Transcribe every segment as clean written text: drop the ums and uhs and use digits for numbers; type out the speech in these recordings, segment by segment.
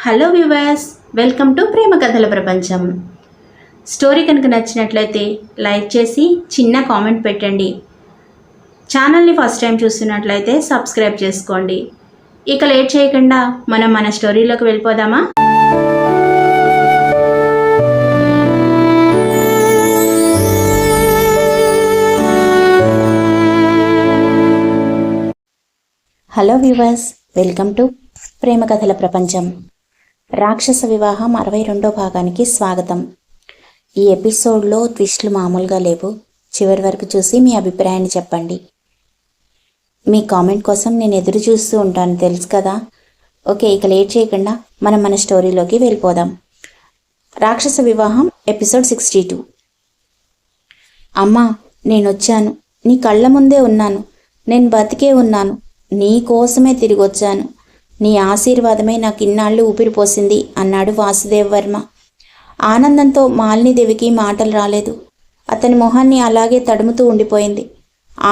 Hello viewers, welcome to ప్రేమ కథల ప్రపంచం. Story కనుక నచ్చినట్లయితే లైక్ చేసి చిన్న కామెంట్ పెట్టండి. ఛానల్ని ఫస్ట్ టైం చూస్తున్నట్లయితే సబ్స్క్రైబ్ చేసుకోండి. ఇక లేట్ చేయకుండా మనం మన స్టోరీలోకి వెళ్ళిపోదామా? హలో వ్యూవర్స్, వెల్కమ్ టు ప్రేమ కథల ప్రపంచం. రాక్షస వివాహం 62వ భాగానికి స్వాగతం. ఈ ఎపిసోడ్లో ట్విస్టులు మామూలుగా లేవు. చివరి వరకు చూసి మీ అభిప్రాయాన్ని చెప్పండి. మీ కామెంట్ కోసం నేను ఎదురు చూస్తూ ఉంటాను, తెలుసు కదా. ఓకే, ఇక లేట్ చేయకుండా మనం మన స్టోరీలోకి వెళ్ళిపోదాం. రాక్షస వివాహం ఎపిసోడ్ 62. అమ్మా, నేను వచ్చాను. నీ కళ్ళ ముందే ఉన్నాను. నేను బతికే ఉన్నాను. నీ కోసమే తిరిగి వచ్చాను. నీ ఆశీర్వాదమే నాకు ఇన్నాళ్ళు ఊపిరిపోసింది అన్నాడు వాసుదేవ్ వర్మ. ఆనందంతో మాలినీదేవికి మాటలు రాలేదు. అతని మొహాన్ని అలాగే తడుముతూ ఉండిపోయింది.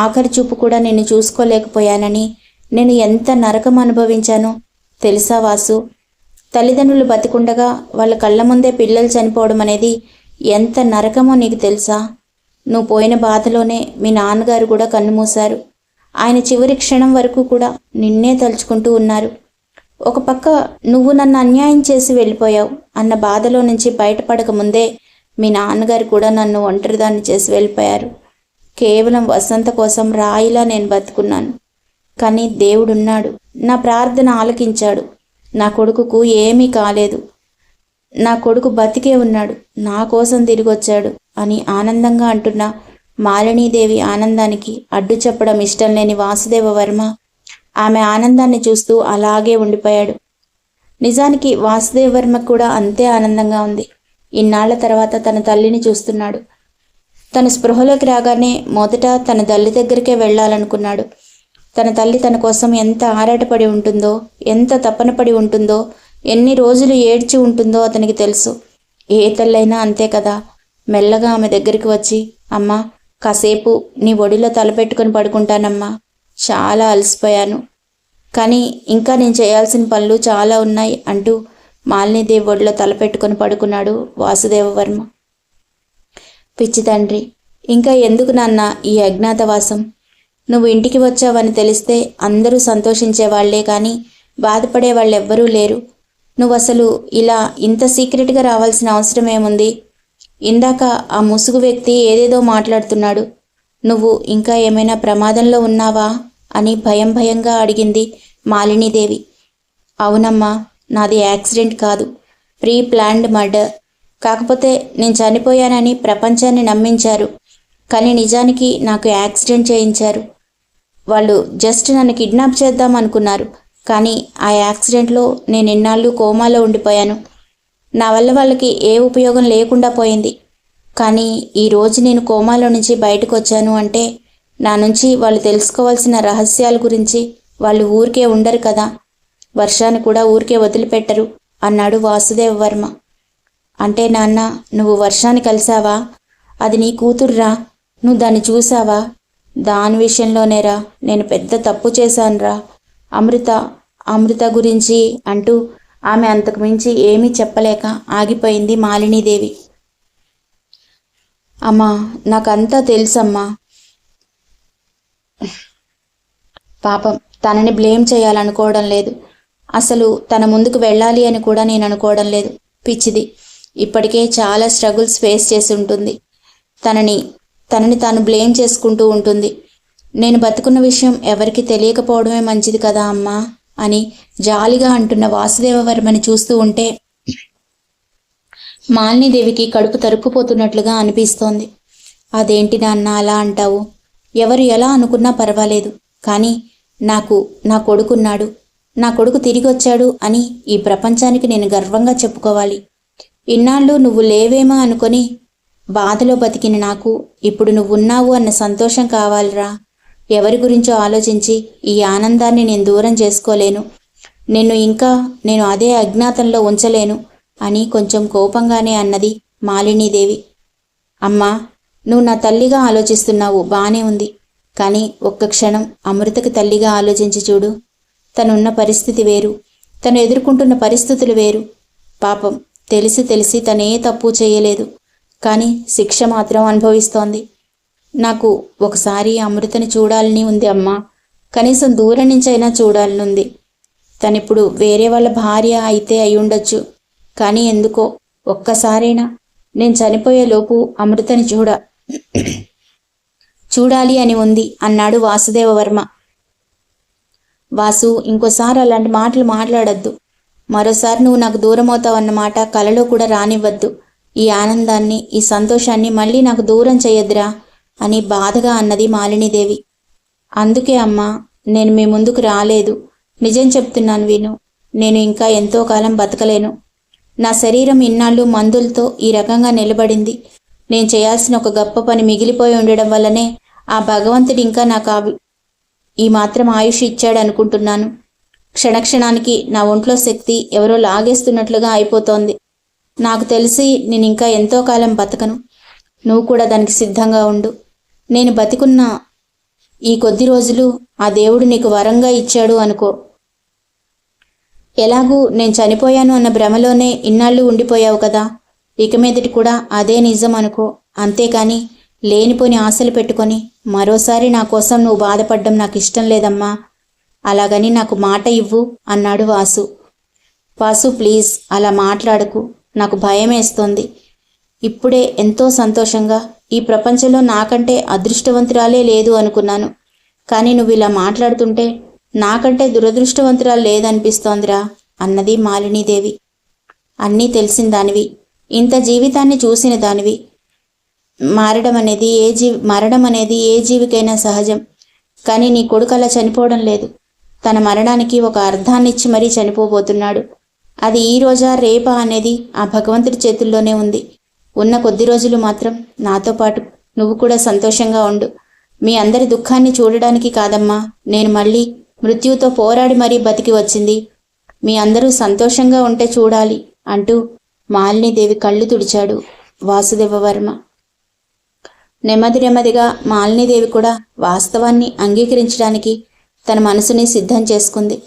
ఆఖరి చూపు కూడా నిన్ను చూసుకోలేకపోయానని నేను ఎంత నరకం అనుభవించానో తెలుసా వాసు? తల్లిదండ్రులు బతికుండగా వాళ్ళ కళ్ళ ముందే పిల్లలు చనిపోవడం అనేది ఎంత నరకమో నీకు తెలుసా? నువ్వు పోయిన బాధలోనే మీ నాన్నగారు కూడా కన్నుమూశారు. ఆయన చివరి క్షణం వరకు కూడా నిన్నే తలుచుకుంటూ ఉన్నారు. ఒక పక్క నువ్వు నన్ను అన్యాయం చేసి వెళ్ళిపోయావు అన్న బాధలో నుంచి బయటపడక ముందే మీ నాన్నగారు కూడా నన్ను ఒంటరిదాన్ని చేసి వెళ్ళిపోయారు. కేవలం వసంత కోసం రాయిలా నేను బతుకున్నాను. కానీ దేవుడున్నాడు. నా ప్రార్థన ఆలకించాడు. నా కొడుకుకు ఏమీ కాలేదు. నా కొడుకు బతికే ఉన్నాడు. నా కోసం తిరిగి వచ్చాడు అని ఆనందంగా అంటున్న మాలినీదేవి ఆనందానికి అడ్డు చెప్పడం ఇష్టం లేని వాసుదేవ వర్మ ఆమె ఆనందాన్ని చూస్తూ అలాగే ఉండిపోయాడు. నిజానికి వాసుదేవ వర్మ కూడా అంతే ఆనందంగా ఉంది. ఇన్నాళ్ల తర్వాత తన తల్లిని చూస్తున్నాడు. తన స్పృహలోకి రాగానే మొదట తన తల్లి దగ్గరికే వెళ్ళాలనుకున్నాడు. తన తల్లి తన కోసం ఎంత ఆరాటపడి ఉంటుందో, ఎంత తపన పడి ఉంటుందో, ఎన్ని రోజులు ఏడ్చి ఉంటుందో అతనికి తెలుసు. ఏ తల్లైనా అంతే కదా. మెల్లగా ఆమె దగ్గరికి వచ్చి, అమ్మా, కాసేపు నీ ఒడిలో తలపెట్టుకొని పడుకుంటానమ్మా. చాలా అలసిపోయాను, కానీ ఇంకా నేను చేయాల్సిన పనులు చాలా ఉన్నాయి అంటూ మాలినీదేవి ఒడిలో తలపెట్టుకొని పడుకున్నాడు వాసుదేవ వర్మ. పిచ్చి తండ్రి, ఇంకా ఎందుకు నాన్న ఈ అజ్ఞాతవాసం? నువ్వు ఇంటికి వచ్చావని తెలిస్తే అందరూ సంతోషించేవాళ్లే కానీ బాధపడే వాళ్ళెవ్వరూ లేరు. నువ్వు అసలు ఇలా ఇంత సీక్రెట్గా రావాల్సిన అవసరం ఏముంది? ఇందాక ఆ ముసుగు వ్యక్తి ఏదేదో మాట్లాడుతున్నాడు. నువ్వు ఇంకా ఏమైనా ప్రమాదంలో ఉన్నావా అని భయంగా అడిగింది మాలినీదేవి. అవునమ్మా, నాది యాక్సిడెంట్ కాదు, ప్రీ ప్లాన్డ్ మర్డర్. కాకపోతే నేను చనిపోయానని ప్రపంచాన్ని నమ్మించారు, కానీ నిజానికి నాకు యాక్సిడెంట్ చేయించారు. వాళ్ళు జస్ట్ నన్ను కిడ్నాప్ చేద్దాం అనుకున్నారు, కానీ ఆ యాక్సిడెంట్లో నేను ఎన్నాళ్ళు కోమాలో ఉండిపోయాను. నా వల్ల వాళ్ళకి ఏ ఉపయోగం లేకుండా పోయింది. కానీ ఈరోజు నేను కోమాలో నుంచి బయటకు వచ్చాను అంటే నా నుంచి వాళ్ళు తెలుసుకోవాల్సిన రహస్యాల గురించి వాళ్ళు ఊరికే ఉండరు కదా. వర్షాన్ని కూడా ఊరికే వదిలిపెట్టరు అన్నాడు వాసుదేవ వర్మ. అంటే నాన్న, నువ్వు వర్షాన్ని కలిసావా? అది నీ కూతుర్రా. నువ్వు దాన్ని చూసావా? దాని విషయంలోనేరా నేను పెద్ద తప్పు చేశానురా. అమృత గురించి అంటూ ఆమె అంతకు మించి ఏమీ చెప్పలేక ఆగిపోయింది మాలినీదేవి. అమ్మా, నాకంతా తెలుసమ్మా. పాపం, తనని బ్లేమ్ చేయాలనుకోవడం లేదు. అసలు తన ముందుకు వెళ్ళాలి అని కూడా నేను అనుకోవడం లేదు. పిచ్చిది. ఇప్పటికే చాలా స్ట్రగుల్స్ ఫేస్ చేసి ఉంటుంది. తనని తాను బ్లేమ్ చేసుకుంటూ ఉంటుంది. నేను బతుకున్న విషయం ఎవరికి తెలియకపోవడమే మంచిది కదా అమ్మా అని జాలిగా అంటున్న వాసుదేవ వర్మని చూస్తూ ఉంటే మాలినీదేవికి కడుపు తరుక్కుపోతున్నట్లుగా అనిపిస్తోంది. అదేంటి నాన్న అలా అంటావు? ఎవరు ఎలా అనుకున్నా పర్వాలేదు, కానీ నాకు నా కొడుకున్నాడు. నా కొడుకు తిరిగి వచ్చాడు అని ఈ ప్రపంచానికి నేను గర్వంగా చెప్పుకోవాలి. ఇన్నాళ్ళు నువ్వు లేవేమో అనుకొని బాధలో బతికిన నాకు ఇప్పుడు నువ్వున్నావు అన్న సంతోషం కావాలిరా. ఎవరి గురించో ఆలోచించి ఈ ఆనందాన్ని నేను దూరం చేసుకోలేను. నేను అదే అజ్ఞాతంలో ఉంచలేను అని కొంచెం కోపంగానే అన్నది మాలినీదేవి. అమ్మా, నువ్వు నా తల్లిగా ఆలోచిస్తున్నావు, బానే ఉంది. కానీ ఒక్క క్షణం అమృతకి తల్లిగా ఆలోచించి చూడు. తనున్న పరిస్థితి వేరు. తను ఎదుర్కొంటున్న పరిస్థితులు వేరు. పాపం తెలిసి తెలిసి తనే తప్పు చేయలేదు, కానీ శిక్ష మాత్రం అనుభవిస్తోంది. నాకు ఒకసారి అమృతని చూడాలని ఉంది అమ్మా. కనీసం దూరం నుంచైనా చూడాలని ఉంది. తనిప్పుడు వేరే వాళ్ళ భార్య అయితే అయి ఉండొచ్చు, కానీ ఎందుకో ఒక్కసారైనా నేను చనిపోయేలోపు అమృతని చూడాలి అని ఉంది అన్నాడు వాసుదేవవర్మ. వాసు, ఇంకోసారి అలాంటి మాటలు మాట్లాడద్దు. మరోసారి నువ్వు నాకు దూరం అవుతావన్నమాట కలలో కూడా రానివ్వద్దు. ఈ ఆనందాన్ని, ఈ సంతోషాన్ని మళ్ళీ నాకు దూరం చేయొద్దురా అని బాధగా అన్నది మాలినీదేవి. అందుకే అమ్మా నేను మీ ముందుకు రాలేదు. నిజం చెప్తున్నాను విను. నేను ఇంకా ఎంతో కాలం బతకలేను. నా శరీరం ఇన్నాళ్ళు మందులతో ఈ రకంగా నిలబడింది. నేను చేయాల్సిన ఒక గొప్ప పని మిగిలిపోయి ఉండడం వల్లనే ఆ భగవంతుడు ఇంకా నాకు ఈ మాత్రం ఆయుష్ ఇచ్చాడు అనుకుంటున్నాను. క్షణక్షణానికి నా ఒంట్లో శక్తి ఎవరో లాగేస్తున్నట్లుగా అయిపోతోంది. నాకు తెలిసి నేను ఇంకా ఎంతో కాలం బతకను. నువ్వు కూడా దానికి సిద్ధంగా ఉండు. నేను బతికున్న ఈ కొద్ది రోజులు ఆ దేవుడు నీకు వరంగా ఇచ్చాడు అనుకో. ఎలాగూ నేను చనిపోయాను అన్న భ్రమలోనే ఇన్నాళ్ళు ఉండిపోయావు కదా, ఇక మీదటి కూడా అదే నిజం అనుకో. అంతేకాని లేనిపోని ఆశలు పెట్టుకొని మరోసారి నా కోసం నువ్వు బాధపడ్డం నాకు ఇష్టం లేదమ్మా. అలాగని నాకు మాట ఇవ్వు అన్నాడు వాసు. వాసు ప్లీజ్ అలా మాట్లాడకు, నాకు భయమేస్తోంది. ఇప్పుడే ఎంతో సంతోషంగా ఈ ప్రపంచంలో నాకంటే అదృష్టవంతురాలే లేదు అనుకున్నాను. కానీ నువ్వు ఇలా మాట్లాడుతుంటే నాకంటే దురదృష్టవంతురాలు లేదనిపిస్తోందిరా అన్నది మాలినీదేవి. అన్నీ తెలిసిన దానివి, ఇంత జీవితాన్ని చూసిన దానివి. మరణం అనేది ఏ జీవికైనా సహజం. కానీ నీ కొడుకు అలా చనిపోవడం లేదు. తన మరణానికి ఒక అర్థాన్నిచ్చి మరీ చనిపోబోతున్నాడు. అది ఈ రోజా రేపా అనేది ఆ భగవంతుడి చేతుల్లోనే ఉంది. ఉన్న కొద్ది రోజులు మాత్రం నాతో పాటు నువ్వు కూడా సంతోషంగా ఉండు. మీ అందరి దుఃఖాన్ని చూడడానికి కాదమ్మా నేను మళ్ళీ మృత్యువుతో పోరాడి మరీ బతికి వచ్చింది. మీ అందరూ సంతోషంగా ఉంటే చూడాలి అంటూ మాలినీదేవి కళ్ళు తుడిచాడు వాసుదేవవర్మ. నెమ్మదిగా మాలినీదేవి కూడా వాస్తవాన్ని అంగీకరించడానికి తన మనసుని సిద్ధం చేసుకుంది.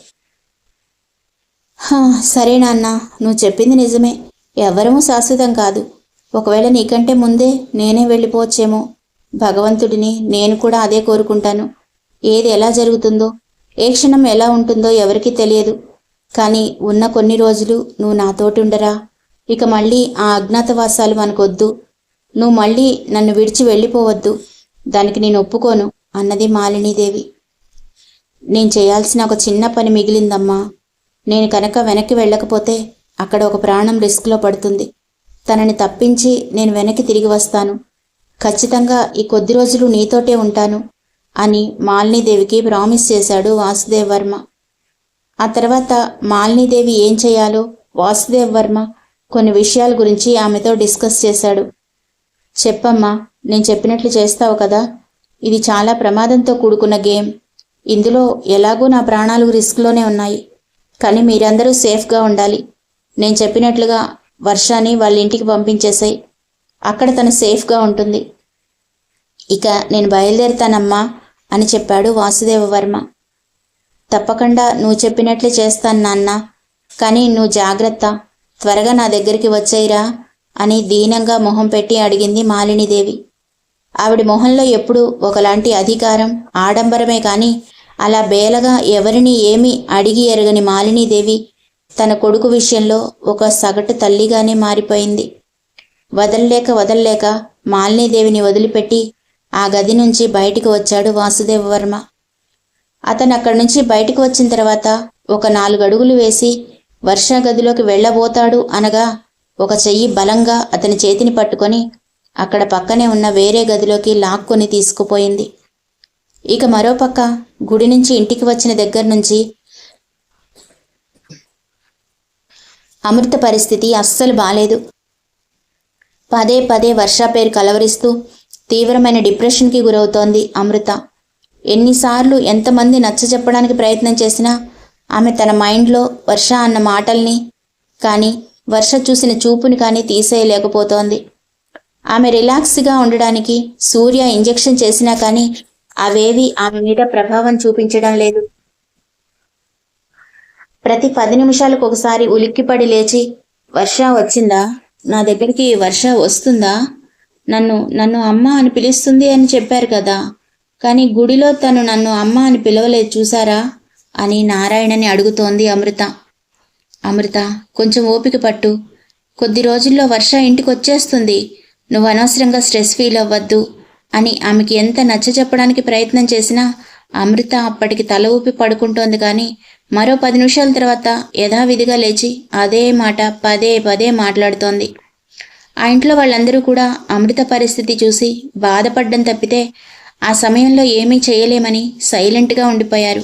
సరే నాన్న, నువ్వు చెప్పింది నిజమే. ఎవరమూ శాశ్వతం కాదు. ఒకవేళ నీకంటే ముందే నేనే వెళ్ళిపోవచ్చేమో. భగవంతుడిని నేను కూడా అదే కోరుకుంటాను. ఏది ఎలా జరుగుతుందో, ఏ క్షణం ఎలా ఉంటుందో ఎవరికీ తెలియదు. కానీ ఉన్న కొన్ని రోజులు నువ్వు నాతోటి ఉండరా. ఇక మళ్ళీ ఆ అజ్ఞాతవాసాలు మనకొద్దు. నువ్వు మళ్ళీ నన్ను విడిచి వెళ్ళిపోవద్దు. దానికి నేను ఒప్పుకోను అన్నది మాలినీదేవి. నేను చేయాల్సిన ఒక చిన్న పని మిగిలిందమ్మా. నేను కనుక వెనక్కి వెళ్ళకపోతే అక్కడ ఒక ప్రాణం రిస్క్లో పడుతుంది. తనని తప్పించి నేను వెనక్కి తిరిగి వస్తాను. ఖచ్చితంగా ఈ కొద్ది రోజులు నీతోటే ఉంటాను అని మాలినీదేవికి ప్రామిస్ చేశాడు వాసుదేవవర్మ. ఆ తర్వాత మాలినీదేవి ఏం చేయాలో వాసుదేవవర్మ కొన్ని విషయాల గురించి ఆమెతో డిస్కస్ చేశాడు. చెప్పమ్మా, నేను చెప్పినట్లు చేస్తావు కదా. ఇది చాలా ప్రమాదంతో కూడుకున్న గేమ్. ఇందులో ఎలాగూ నా ప్రాణాలు రిస్క్లోనే ఉన్నాయి. కానీ మీరందరూ సేఫ్గా ఉండాలి. నేను చెప్పినట్లుగా వర్షాని వాళ్ళ ఇంటికి పంపించేసాయి. అక్కడ తను సేఫ్గా ఉంటుంది. ఇక నేను బయలుదేరుతానమ్మా అని చెప్పాడు వాసుదేవవర్మ. తప్పకుండా నువ్వు చెప్పినట్లే చేస్తాను నాన్న. కానీ నువ్వు జాగ్రత్త, త్వరగా నా దగ్గరికి వచ్చేయిరా అని దీనంగా మొహం పెట్టి అడిగింది మాలినీదేవి. ఆవిడ మొహంలో ఎప్పుడూ ఒకలాంటి అధికారం, ఆడంబరమే కానీ అలా బేలగా ఎవరిని ఏమీ అడిగి ఎరగని మాలినీదేవి తన కొడుకు విషయంలో ఒక సగటు తల్లిగానే మారిపోయింది. వదల్లేక మాలినీదేవిని వదిలిపెట్టి ఆ గది నుంచి బయటికి వచ్చాడు వాసుదేవవర్మ. అతను అక్కడి నుంచి బయటికి వచ్చిన తర్వాత ఒక 4 అడుగులు వేసి వర్ష గదిలోకి వెళ్ళబోతాడు అనగా ఒక చెయ్యి బలంగా అతని చేతిని పట్టుకొని అక్కడ పక్కనే ఉన్న వేరే గదిలోకి లాక్కొని తీసుకుపోయింది. ఇక మరోపక్క గుడి నుంచి ఇంటికి వచ్చిన దగ్గర నుంచి అమృత పరిస్థితి అస్సలు బాలేదు. పదే వర్ష పేరు కలవరిస్తూ తీవ్రమైన డిప్రెషన్కి గురవుతోంది అమృత. ఎన్నిసార్లు ఎంతమంది నచ్చజెప్పడానికి ప్రయత్నం చేసినా ఆమె తన మైండ్లో వర్ష అన్న మాటల్ని కానీ వర్ష చూసిన చూపుని కానీ తీసేయలేకపోతోంది. ఆమె రిలాక్స్గా ఉండడానికి సూర్య ఇంజెక్షన్ చేసినా కానీ అవేవి ఆమె మీద ప్రభావం చూపించడం లేదు. ప్రతి 10 నిమిషాలకు ఒకసారి ఉలిక్కిపడి లేచి, వర్ష వచ్చిందా, నా దగ్గరికి వర్ష వస్తుందా, నన్ను నన్ను అమ్మ అని పిలుస్తుంది అని చెప్పారు కదా, కానీ గుడిలో తను నన్ను అమ్మ అని పిలవలేదు చూసారా అని నారాయణని అడుగుతోంది అమృత. అమృత, కొంచెం ఓపిక పట్టు, కొద్ది రోజుల్లో వర్ష ఇంటికి వచ్చేస్తుంది, నువ్వు అనవసరంగా స్ట్రెస్ ఫీల్ అవ్వద్దు అని ఆమెకి ఎంత నచ్చ చెప్పడానికి ప్రయత్నం చేసినా అమృత అప్పటికి తల ఊపి పడుకుంటోంది. కానీ మరో 10 నిమిషాల తర్వాత యథావిధిగా లేచి అదే మాట పదే పదే మాట్లాడుతోంది. ఆ ఇంట్లో వాళ్ళందరూ కూడా అమృత పరిస్థితి చూసి బాధపడ్డం తప్పితే ఆ సమయంలో ఏమీ చేయలేమని సైలెంట్గా ఉండిపోయారు.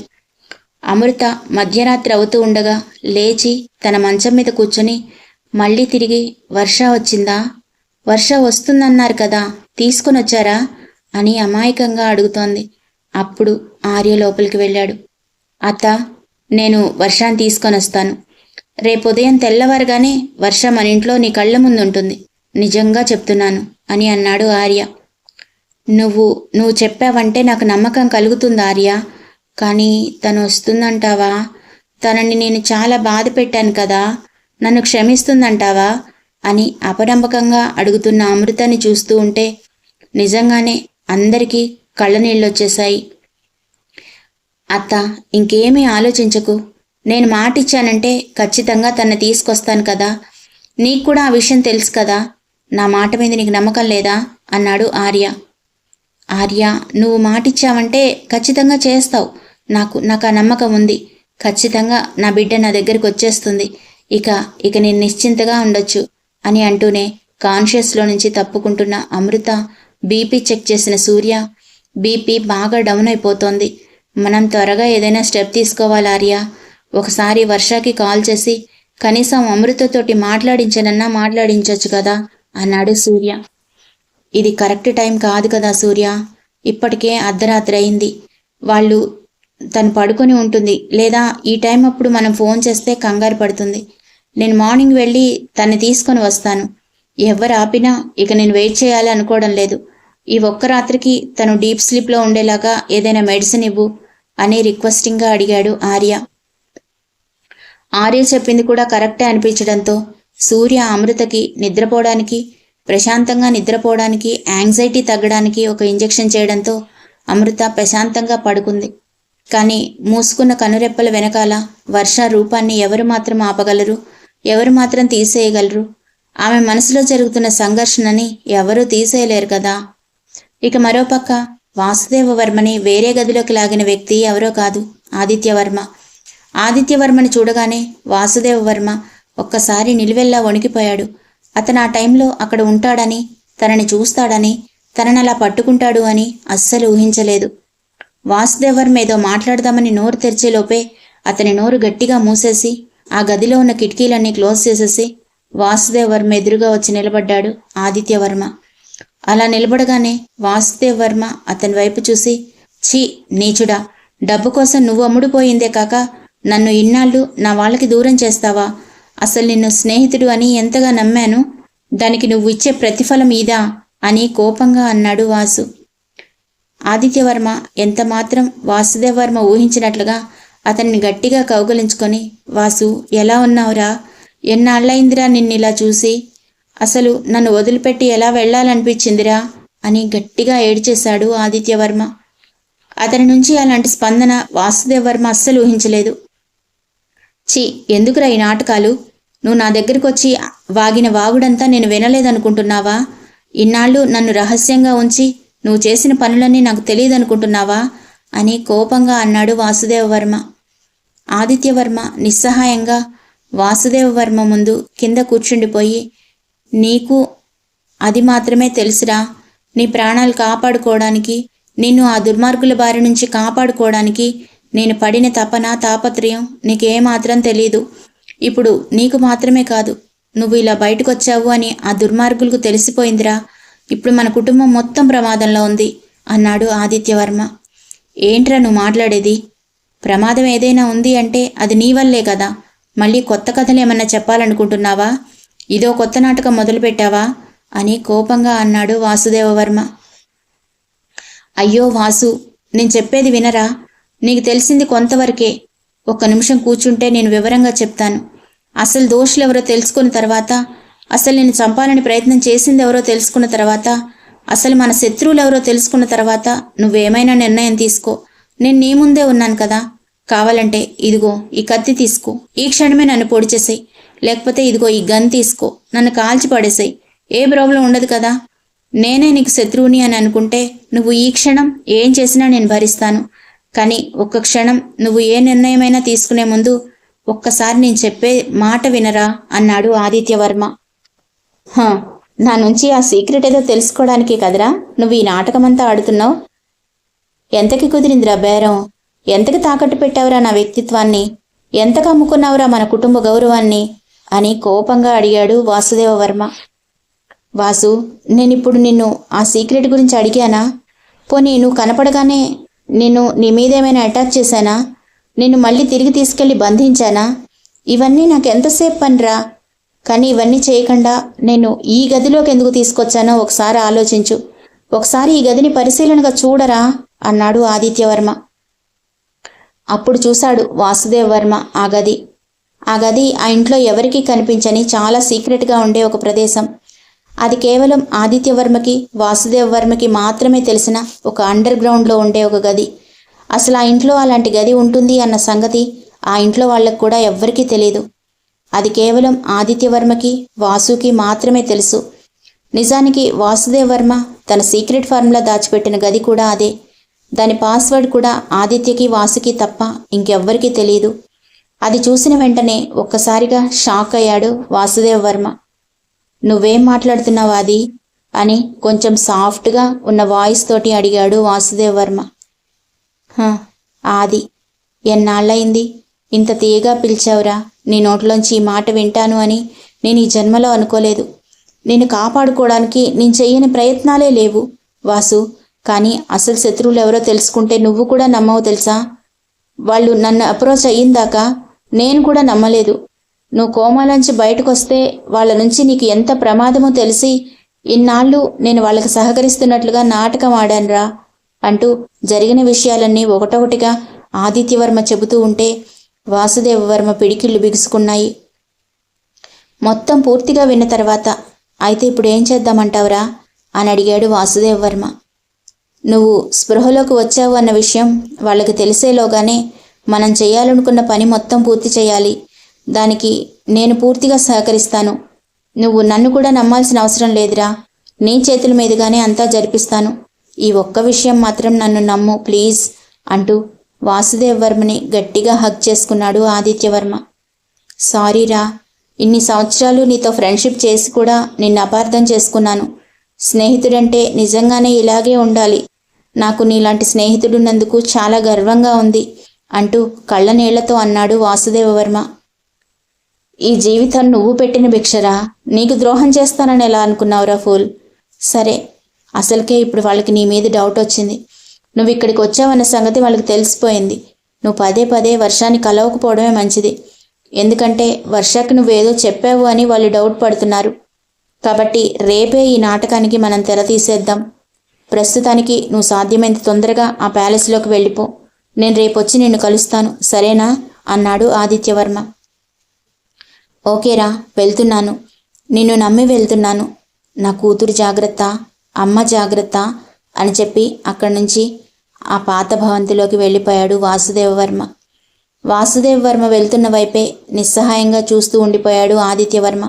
అమృత మధ్యరాత్రి అవుతూ ఉండగా లేచి తన మంచం మీద కూర్చొని మళ్ళీ తిరిగి వర్ష వచ్చిందా, వర్ష వస్తుందన్నారు కదా, తీసుకొని వచ్చారా అని అమాయకంగా అడుగుతోంది. అప్పుడు ఆర్య లోపలికి వెళ్ళాడు. అత్త, నేను వర్షాన్ని తీసుకొని వస్తాను, రేపు ఉదయం తెల్లవారుగానే వర్ష మన ఇంట్లో నీ కళ్ళ ముందుంటుంది, నిజంగా చెప్తున్నాను అని అన్నాడు ఆర్య. నువ్వు చెప్పావంటే నాకు నమ్మకం కలుగుతుంది ఆర్య, కానీ తను వస్తుందంటావా, తనని నేను చాలా బాధ పెట్టాను కదా, నన్ను క్షమిస్తుందంటావా అని అపనమ్మకంగా అడుగుతున్న అమృతని చూస్తూ ఉంటే నిజంగానే అందరికీ కళ్ళ నీళ్ళొచ్చేశాయి. అత్త, ఇంకేమీ ఆలోచించకు, నేను మాటిచ్చానంటే ఖచ్చితంగా తన్ని తీసుకొస్తాను కదా, నీకు కూడా ఆ విషయం తెలుసు కదా, నా మాట మీద నీకు నమ్మకం లేదా అన్నాడు ఆర్య. ఆర్య, నువ్వు మాటిచ్చావంటే ఖచ్చితంగా చేస్తావు, నాకు ఆ నమ్మకం ఉంది, ఖచ్చితంగా నా బిడ్డ నా దగ్గరికి వచ్చేస్తుంది, ఇక నేను నిశ్చింతగా ఉండొచ్చు అని అంటూనే కాన్షియస్లో నుంచి తప్పుకుంటున్న అమృత బీపీ చెక్ చేసిన సూర్య, బీపీ బాగా డౌన్ అయిపోతోంది, మనం త్వరగా ఏదైనా స్టెప్ తీసుకోవాలి ఆర్య, ఒకసారి వర్షకి కాల్ చేసి కనీసం అమృతతోటి మాట్లాడించొచ్చు కదా అన్నాడు సూర్య. ఇది కరెక్ట్ టైం కాదు కదా సూర్య, ఇప్పటికే అర్ధరాత్రి అయింది, తను పడుకొని ఉంటుంది, లేదా ఈ టైం అప్పుడు మనం ఫోన్ చేస్తే కంగారు పడుతుంది, నేను మార్నింగ్ వెళ్ళి తన్ని తీసుకొని వస్తాను, ఎవరు ఆపినా ఇక నేను వెయిట్ చేయాలి అనుకోవడం లేదు, ఈ ఒక్క రాత్రికి తను డీప్ స్లీప్లో ఉండేలాగా ఏదైనా మెడిసిన్ ఇవ్వు అని రిక్వెస్టింగ్గా అడిగాడు ఆర్య. ఆర్య చెప్పింది కూడా కరెక్టే అనిపించడంతో సూర్య అమృతకి ప్రశాంతంగా నిద్రపోవడానికి యాంగ్జైటీ తగ్గడానికి ఒక ఇంజెక్షన్ చేయడంతో అమృత ప్రశాంతంగా పడుకుంది. కానీ మూసుకున్న కనురెప్పల వెనకాల వర్ష రూపాన్ని ఎవరు మాత్రం ఆపగలరు, ఎవరు మాత్రం తీసేయగలరు, ఆమె మనసులో జరుగుతున్న సంఘర్షణని ఎవరూ తీసేయలేరు కదా. ఇక మరోపక్క వాసుదేవవర్మని వేరే గదిలోకి లాగిన వ్యక్తి ఎవరో కాదు, ఆదిత్యవర్మ. ఆదిత్యవర్మని చూడగానే వాసుదేవవర్మ ఒక్కసారి నిలువెల్లా వణికిపోయాడు. అతను ఆ టైంలో అక్కడ ఉంటాడని, తనని చూస్తాడని, తననలా పట్టుకుంటాడు అని అస్సలు ఊహించలేదు. వాసుదేవవర్మ ఏదో మాట్లాడదామని నోరు తెరిచేలోపే అతని నోరు గట్టిగా మూసేసి ఆ గదిలో ఉన్న కిటికీలన్నీ క్లోజ్ చేసేసి వాసుదేవవర్మ ఎదురుగా వచ్చి నిలబడ్డాడు ఆదిత్యవర్మ. అలా నిలబడగానే వాసుదేవవర్మ అతని వైపు చూసి, ఛీ నీచుడా, డబ్బు కోసం నువ్వు అమ్ముడుపోయిందే కాక నన్ను ఇన్నాళ్ళు నా వాళ్ళకి దూరం చేస్తావా, అసలు నిన్ను స్నేహితుడు అని ఎంతగా నమ్మాను, దానికి నువ్వు ఇచ్చే ప్రతిఫలం ఇదా అని కోపంగా అన్నాడు వాసు. ఆదిత్యవర్మ ఎంత మాత్రం వాసుదేవవర్మ ఊహించినట్లుగా అతన్ని గట్టిగా కౌగలించుకొని, వాసు ఎలా ఉన్నావురా, ఎన్నాళ్ళయిందిరా నిన్నిలా చూసి, అసలు నన్ను వదిలిపెట్టి ఎలా వెళ్ళాలనిపించిందిరా అని గట్టిగా ఏడ్చేశాడు ఆదిత్యవర్మ. అతని నుంచి అలాంటి స్పందన వాసుదేవవర్మ అస్సలు ఊహించలేదు. ఛీ, ఎందుకురా ఈ నాటకాలు, నువ్వు నా దగ్గరికి వచ్చి వాగిన వాగుడంతా నేను వినలేదనుకుంటున్నావా, ఇన్నాళ్ళు నన్ను రహస్యంగా ఉంచి నువ్వు చేసిన పనులన్నీ నాకు తెలియదనుకుంటున్నావా అని కోపంగా అన్నాడు వాసుదేవవర్మ. ఆదిత్యవర్మ నిస్సహాయంగా వాసుదేవవర్మ ముందు కింద కూర్చుండిపోయి, నీకు అది మాత్రమే తెలుసురా, నీ ప్రాణాలు కాపాడుకోవడానికి, నిన్ను ఆ దుర్మార్గుల బారి నుంచి కాపాడుకోవడానికి నేను పడిన తాపత్రయం నీకేమాత్రం తెలీదు. ఇప్పుడు నీకు మాత్రమే కాదు, నువ్వు ఇలా బయటకొచ్చావు అని ఆ దుర్మార్గులకు తెలిసిపోయిందిరా, ఇప్పుడు మన కుటుంబం మొత్తం ప్రమాదంలో ఉంది అన్నాడు ఆదిత్యవర్మ. ఏంట్రా నువ్వు మాట్లాడేది, ప్రమాదం ఏదైనా ఉంది అంటే అది నీ వల్లే కదా, మళ్ళీ కొత్త కథలు ఏమన్నా చెప్పాలనుకుంటున్నావా, ఇదో కొత్త నాటకం మొదలుపెట్టావా అని కోపంగా అన్నాడు వాసుదేవవర్మ. అయ్యో వాసు, నేను చెప్పేది వినరా, నీకు తెలిసింది కొంతవరకే, ఒక్క నిమిషం కూర్చుంటే నేను వివరంగా చెప్తాను. అసలు దోషులెవరో తెలుసుకున్న తర్వాత, అసలు నేను చంపాలని ప్రయత్నం చేసింది ఎవరో తెలుసుకున్న తర్వాత, అసలు మన శత్రువులెవరో తెలుసుకున్న తర్వాత నువ్వేమైనా నిర్ణయం తీసుకో. నేను నీ ముందే ఉన్నాను కదా. కావాలంటే ఇదిగో ఈ కత్తి తీసుకో, ఈ క్షణమే నన్ను పొడి చేసేయి. లేకపోతే ఇదిగో ఈ గన్ తీసుకో, నన్ను కాల్చి పడేసేయి. ఏ ప్రాబ్లం ఉండదు కదా. నేనే నీకు శత్రువుని అని అనుకుంటే నువ్వు ఈ క్షణం ఏం చేసినా నేను భరిస్తాను. కానీ ఒక్క క్షణం నువ్వు ఏ నిర్ణయమైనా తీసుకునే ముందు ఒక్కసారి నేను చెప్పే మాట వినరా అన్నాడు ఆదిత్యవర్మ. నా నుంచి ఆ సీక్రెట్ ఏదో తెలుసుకోవడానికి కదరా నువ్వు ఈ నాటకమంతా ఆడుతున్నావు? ఎంతకి కుదిరిందిరా బేరం? ఎంతకి తాకట్టు పెట్టావురా నా వ్యక్తిత్వాన్ని? ఎంతకు అమ్ముకున్నావురా మన కుటుంబ గౌరవాన్ని అని కోపంగా అడిగాడు వాసుదేవవర్మ. వాసు, నేనిప్పుడు నిన్ను ఆ సీక్రెట్ గురించి అడిగానా? పోనీ నువ్వు కనపడగానే నిన్ను నీ మీదేమైనా అటాక్ చేశానా? నిన్ను మళ్ళీ తిరిగి తీసుకెళ్లి బంధించానా? ఇవన్నీ నాకు ఎంతసేపు పనిరా. కానీ ఇవన్నీ చేయకుండా నేను ఈ గదిలోకి ఎందుకు తీసుకొచ్చానో ఒకసారి ఆలోచించు. ఒకసారి ఈ గదిని పరిశీలనగా చూడరా అన్నాడు ఆదిత్యవర్మ. అప్పుడు చూశాడు వాసుదేవవర్మ ఆ గది. ఆ ఇంట్లో ఎవరికీ కనిపించని చాలా సీక్రెట్గా ఉండే ఒక ప్రదేశం. అది కేవలం ఆదిత్యవర్మకి, వాసుదేవవర్మకి మాత్రమే తెలిసిన ఒక అండర్ గ్రౌండ్లో ఉండే ఒక గది. అసలు ఆ ఇంట్లో అలాంటి గది ఉంటుంది అన్న సంగతి ఆ ఇంట్లో వాళ్ళకు కూడా ఎవ్వరికీ తెలియదు. అది కేవలం ఆదిత్యవర్మకి, వాసుకి మాత్రమే తెలుసు. నిజానికి వాసుదేవవర్మ తన సీక్రెట్ ఫార్ములా దాచిపెట్టిన గది కూడా అదే. దాని పాస్వర్డ్ కూడా ఆదిత్యకి, వాసుకి తప్ప ఇంకెవ్వరికీ తెలియదు. అది చూసిన వెంటనే ఒక్కసారిగా షాక్ అయ్యాడు వాసుదేవవర్మ. నువ్వేం మాట్లాడుతున్నావు ఆది అని కొంచెం సాఫ్ట్గా ఉన్న వాయిస్ తోటి అడిగాడు వాసుదేవవర్మ. ఆది, ఎన్నాళ్ళయింది ఇంత తీయగా పిలిచావురా. నీ నోట్లోంచి ఈ మాట వింటాను అని నేను ఈ జన్మలో అనుకోలేదు. నిన్ను కాపాడుకోవడానికి నేను చెయ్యని ప్రయత్నాలే లేవు వాసు. కానీ అసలు శత్రువులు ఎవరో తెలుసుకుంటే నువ్వు కూడా నమ్మవు తెలుసా. వాళ్ళు నన్ను అప్రోచ్ అయ్యిందాకా నేను కూడా నమ్మలేదు. నువ్వు కోమాలోంచి బయటకు వస్తే వాళ్ళ నుంచి నీకు ఎంత ప్రమాదమో తెలిసి ఇన్నాళ్ళు నేను వాళ్ళకి సహకరిస్తున్నట్లుగా నాటకం ఆడానురా అంటూ జరిగిన విషయాలన్నీ ఒకటొకటిగా ఆదిత్యవర్మ చెబుతూ ఉంటే వాసుదేవవర్మ పిడికిళ్ళు బిగుసుకున్నాయి. మొత్తం పూర్తిగా విన్న తర్వాత, అయితే ఇప్పుడు ఏం చేద్దామంటావురా అని అడిగాడు వాసుదేవవర్మ. నువ్వు స్పృహలోకి వచ్చావు అన్న విషయం వాళ్ళకి తెలిసేలోగానే మనం చేయాలనుకున్న పని మొత్తం పూర్తి చేయాలి. దానికి నేను పూర్తిగా సహకరిస్తాను. నువ్వు నన్ను కూడా నమ్మాల్సిన అవసరం లేదురా. నీ చేతుల మీదుగానే అంతా జరిపిస్తాను. ఈ ఒక్క విషయం మాత్రం నన్ను నమ్ము ప్లీజ్ అంటూ వాసుదేవవర్మని గట్టిగా హగ్ చేసుకున్నాడు ఆదిత్యవర్మ. సారీరా, ఇన్ని సంవత్సరాలు నీతో ఫ్రెండ్షిప్ చేసి కూడా నిన్ను అపార్థం చేసుకున్నాను. స్నేహితుడంటే నిజంగానే ఇలాగే ఉండాలి. నాకు నీలాంటి స్నేహితుడున్నందుకు చాలా గర్వంగా ఉంది అంటూ కళ్ళనీళ్లతో అన్నాడు వాసుదేవవర్మ. ఈ జీవితం నువ్వు పెట్టిన భిక్షరా. నీకు ద్రోహం చేస్తానని ఎలా అనుకున్నావురా ఫూల్. సరే, అసలుకే ఇప్పుడు వాళ్ళకి నీ మీద డౌట్ వచ్చింది. నువ్వు ఇక్కడికి వచ్చావన్న సంగతి వాళ్ళకి తెలిసిపోయింది. నువ్వు పదే పదే వర్షాన్ని కలవకపోవడమే మంచిది. ఎందుకంటే వర్షాకి నువ్వేదో చెప్పావు అని వాళ్ళు డౌట్ పడుతున్నారు. కాబట్టి రేపే ఈ నాటకానికి మనం తెర తీసేద్దాం. ప్రస్తుతానికి నువ్వు సాధ్యమైనంత తొందరగా ఆ ప్యాలెస్లోకి వెళ్ళిపో. నేను రేపొచ్చి నిన్ను కలుస్తాను, సరేనా అన్నాడు ఆదిత్యవర్మ. ఓకేరా, వెళ్తున్నాను. నిన్ను నమ్మి వెళ్తున్నాను. నా కూతురు జాగ్రత్త, అమ్మ జాగ్రత్త అని చెప్పి అక్కడి నుంచి ఆ పాత భవంతిలోకి వెళ్ళిపోయాడు వాసుదేవవర్మ. వాసుదేవవర్మ వెళ్తున్న వైపే నిస్సహాయంగా చూస్తూ ఉండిపోయాడు ఆదిత్యవర్మ.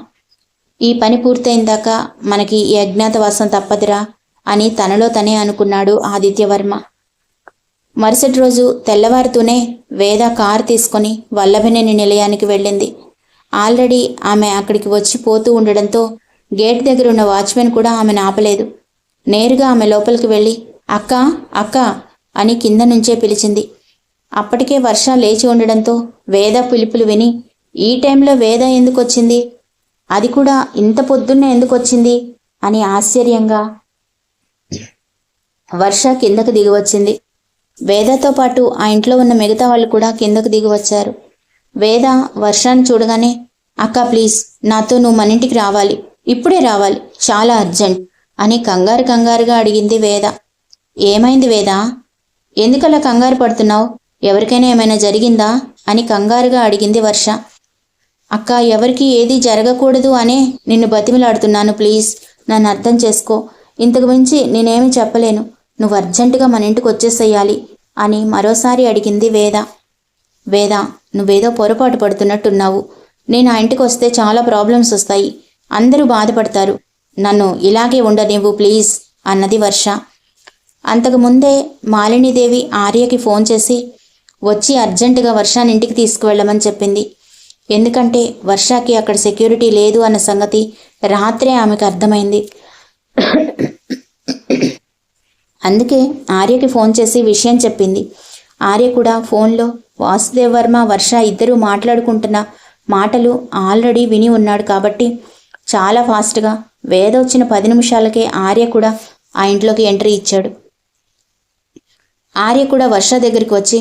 ఈ పని పూర్తయిందాక మనకి ఈ అజ్ఞాతవాసం తప్పదురా అని తనలో తనే అనుకున్నాడు ఆదిత్యవర్మ. మరుసటి రోజు తెల్లవారుతూనే వేద కారు తీసుకొని వల్లభనేని నిలయానికి వెళ్ళింది. ఆల్రెడీ ఆమె అక్కడికి వచ్చి పోతూ ఉండడంతో గేట్ దగ్గర ఉన్న వాచ్మెన్ కూడా ఆమెను ఆపలేదు. నేరుగా ఆమె లోపలికి వెళ్ళి అక్క అక్క అని కింద నుంచే పిలిచింది. అప్పటికే వర్ష లేచి ఉండడంతో వేద పిలుపులు విని ఈ టైంలో వేద ఎందుకు వచ్చింది, అది కూడా ఇంత పొద్దున్నే ఎందుకు వచ్చింది అని ఆశ్చర్యంగా వర్ష కిందకు దిగి వచ్చింది. వేదతో పాటు ఆ ఇంట్లో ఉన్న మిగతా వాళ్ళు కూడా కిందకు దిగి వచ్చారు. వేద వర్షాన్ని చూడగానే అక్క ప్లీజ్ నాతో నువ్వు మన ఇంటికి రావాలి, ఇప్పుడే రావాలి, చాలా అర్జెంట్ అని కంగారుగా అడిగింది వేద. ఏమైంది వేద, ఎందుకలా కంగారు పడుతున్నావు? ఎవరికైనా ఏమైనా జరిగిందా అని కంగారుగా అడిగింది వర్ష. అక్క, ఎవరికి ఏదీ జరగకూడదు అనే నిన్ను బతిమిలాడుతున్నాను, ప్లీజ్ నన్ను అర్థం చేసుకో. ఇంతకు మించి నేనేమి చెప్పలేను. నువ్వు అర్జెంటుగా మన ఇంటికి వచ్చేసేయాలి అని మరోసారి అడిగింది వేద. వేద, నువ్వేదో పొరపాటు పడుతున్నట్టున్నావు. నేను ఆ ఇంటికి వస్తే చాలా ప్రాబ్లమ్స్ వస్తాయి. అందరూ బాధపడతారు. నన్ను ఇలాగే ఉండనివ్వు ప్లీజ్ అన్నది వర్ష. అంతకుముందే మాలినీదేవి ఆర్యకి ఫోన్ చేసి వచ్చి అర్జెంటుగా వర్షాని ఇంటికి తీసుకువెళ్ళమని చెప్పింది. ఎందుకంటే వర్షకి అక్కడ సెక్యూరిటీ లేదు అన్న సంగతి రాత్రే ఆమెకు అర్థమైంది. అందుకే ఆర్యకి ఫోన్ చేసి విషయం చెప్పింది. ఆర్య కూడా ఫోన్లో వాసుదేవ్ వర్మ వర్ష ఇద్దరూ మాట్లాడుకుంటున్న మాటలు ఆల్రెడీ విని ఉన్నాడు కాబట్టి చాలా ఫాస్ట్గా వేద వచ్చిన 10 నిమిషాలకే ఆర్య కూడా ఆ ఇంట్లోకి ఎంట్రీ ఇచ్చాడు. ఆర్య కూడా వర్ష దగ్గరికి వచ్చి,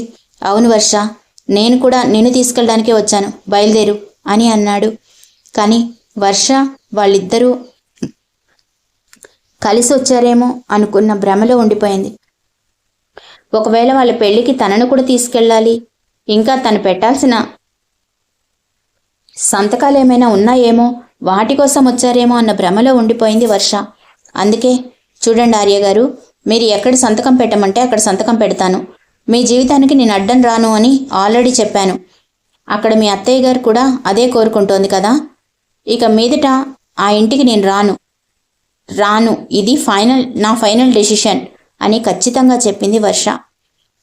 అవును వర్ష, నేను కూడా నిన్ను తీసుకెళ్ళడానికే వచ్చాను, బయలుదేరు అని అన్నాడు. కానీ వర్ష వాళ్ళిద్దరూ కలిసి వచ్చారేమో అనుకున్న భ్రమలో ఉండిపోయింది. ఒకవేళ వాళ్ళ పెళ్లికి తనను కూడా తీసుకెళ్ళాలి, ఇంకా తను పెట్టాల్సిన సంతకాలు ఏమైనా ఉన్నాయేమో, వాటి కోసం వచ్చారేమో అన్న భ్రమలో ఉండిపోయింది వర్ష. అందుకే చూడండి ఆర్య గారు, మీరు ఎక్కడ సంతకం పెట్టమంటే అక్కడ సంతకం పెడతాను. మీ జీవితానికి నేను అడ్డం రాను అని ఆల్రెడీ చెప్పాను. అక్కడ మీ అత్తయ్య గారు కూడా అదే కోరుకుంటోంది కదా. ఇక మీదట ఆ ఇంటికి నేను రాను, ఇది నా ఫైనల్ డెసిషన్ అని ఖచ్చితంగా చెప్పింది వర్ష.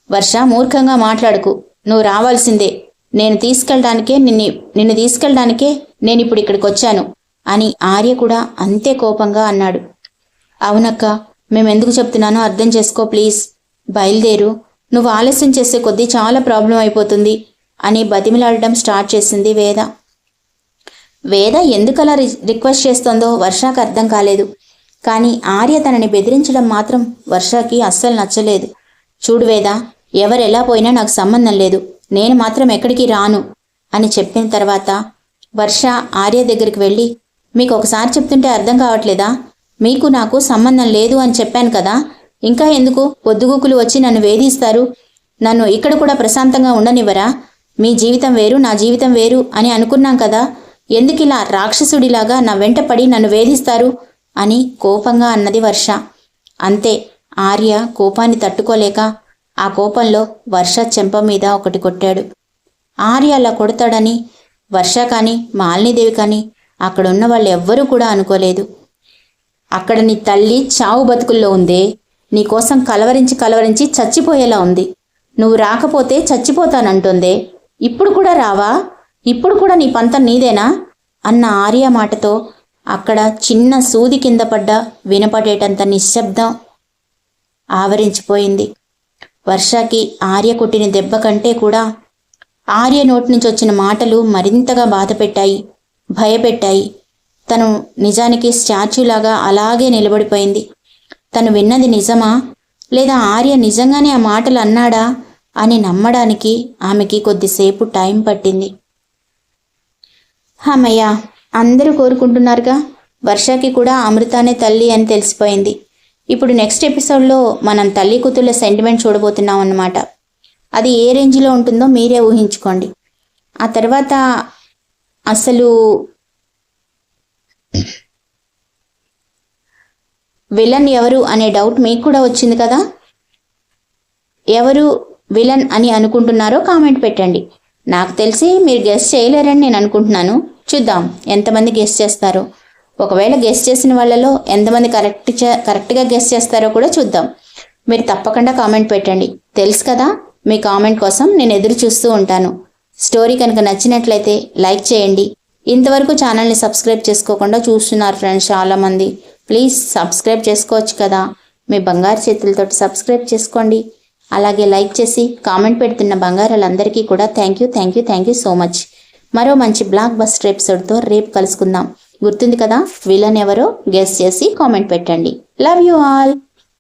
వర్ష, మూర్ఖంగా మాట్లాడుకు, నువ్వు రావాల్సిందే. నిన్ను తీసుకెళ్ళడానికే నేను ఇప్పుడు ఇక్కడికి వచ్చాను అని ఆర్య కూడా అంతే కోపంగా అన్నాడు. అవునక్క, మేమెందుకు చెప్తున్నానో అర్థం చేసుకో ప్లీజ్, బయలుదేరు. నువ్వు ఆలస్యం చేసే కొద్దీ చాలా ప్రాబ్లం అయిపోతుంది అని బతిమిలాడడం స్టార్ట్ చేసింది వేద. వేద ఎందుకలా రిక్వెస్ట్ చేస్తోందో వర్షకు అర్థం కాలేదు. కానీ ఆర్య తనని బెదిరించడం మాత్రం వర్షకి అస్సలు నచ్చలేదు. చూడు వేద, ఎవరెలా పోయినా నాకు సంబంధం లేదు, నేను మాత్రం ఎక్కడికి రాను అని చెప్పిన తర్వాత వర్ష ఆర్య దగ్గరికి వెళ్ళి, మీకు ఒకసారి చెప్తుంటే అర్థం కావట్లేదా? మీకు నాకు సంబంధం లేదు అని చెప్పాను కదా, ఇంకా ఎందుకు పొద్దుగూకులు వచ్చి నన్ను వేధిస్తారు? నన్ను ఇక్కడ కూడా ప్రశాంతంగా ఉండనివ్వరా? మీ జీవితం వేరు, నా జీవితం వేరు అని అనుకున్నాం కదా, ఎందుకు ఇలా రాక్షసుడిలాగా నా వెంట పడి నన్ను వేధిస్తారు అని కోపంగా అన్నది వర్ష. అంతే, ఆర్య కోపాన్ని తట్టుకోలేక ఆ కోపంలో వర్ష చెంప మీద ఒకటి కొట్టాడు. ఆర్య అలా కొడతాడని వర్ష కానీ మాలినీదేవి కానీ అక్కడున్న వాళ్ళు ఎవ్వరూ కూడా అనుకోలేదు. అక్కడ నీ తల్లి చావు బతుకుల్లో ఉందే, నీకోసం కలవరించి చచ్చిపోయేలా ఉంది. నువ్వు రాకపోతే చచ్చిపోతానంటుందే, ఇప్పుడు కూడా రావా? ఇప్పుడు కూడా నీ పంతం నీదేనా అన్న ఆర్య మాటతో అక్కడ చిన్న సూది కింద పడ్డ వినపడేటంత నిశ్శబ్దం ఆవరించిపోయింది. వర్షకి ఆర్య కొట్టిన దెబ్బ కంటే కూడా ఆర్య నోటి నుంచి వచ్చిన మాటలు మరింతగా బాధపెట్టాయి, భయపెట్టాయి. తను నిజానికి స్టాచ్యూలాగా అలాగే నిలబడిపోయింది. తను విన్నది నిజమా, లేదా ఆర్య నిజంగానే ఆ మాటలు అన్నాడా అని నమ్మడానికి ఆమెకి కొద్దిసేపు టైం పట్టింది. అమ్మయ్య, అందరూ కోరుకుంటున్నారుగా, వర్షకి కూడా అమృతానే తల్లి అని తెలిసిపోయింది. ఇప్పుడు నెక్స్ట్ ఎపిసోడ్లో మనం తల్లి కూతుళ్ళ సెంటిమెంట్ చూడబోతున్నాం అన్నమాట. అది ఏ రేంజ్లో ఉంటుందో మీరే ఊహించుకోండి. ఆ తర్వాత అసలు విలన్ ఎవరు అనే డౌట్ మీకు కూడా వచ్చింది కదా. ఎవరు విలన్ అని అనుకుంటున్నారో కామెంట్ పెట్టండి. నాకు తెలిసి మీరు గెస్ చేయలేరని నేను అనుకుంటున్నాను. చూద్దాం ఎంతమంది గెస్ చేస్తారో. ఒకవేళ గెస్ చేసిన వాళ్ళలో ఎంతమంది కరెక్ట్గా గెస్ చేస్తారో కూడా చూద్దాం. మీరు తప్పకుండా కామెంట్ పెట్టండి. తెలుసు కదా, మీ కామెంట్ కోసం నేను ఎదురు చూస్తూ ఉంటాను. స్టోరీ కనుక నచ్చినట్లయితే లైక్ చేయండి. ఇంతవరకు ఛానల్ని సబ్స్క్రైబ్ చేసుకోకుండా చూస్తున్నారు ఫ్రెండ్స్ చాలామంది. ప్లీజ్ సబ్స్క్రైబ్ చేసుకోవచ్చు కదా, మీ బంగారు చేతులతోటి సబ్స్క్రైబ్ చేసుకోండి. అలాగే లైక్ చేసి కామెంట్ పెడుతున్న బంగారాలందరికీ కూడా థ్యాంక్ యూ సో మచ్. మరో మంచి బ్లాక్ బస్టర్ ఎపిసోడ్తో రేపు కలుసుకుందాం. గుర్తుంది కదా, విలన్ ఎవరో గెస్ చేసి కామెంట్ పెట్టండి. Love you all.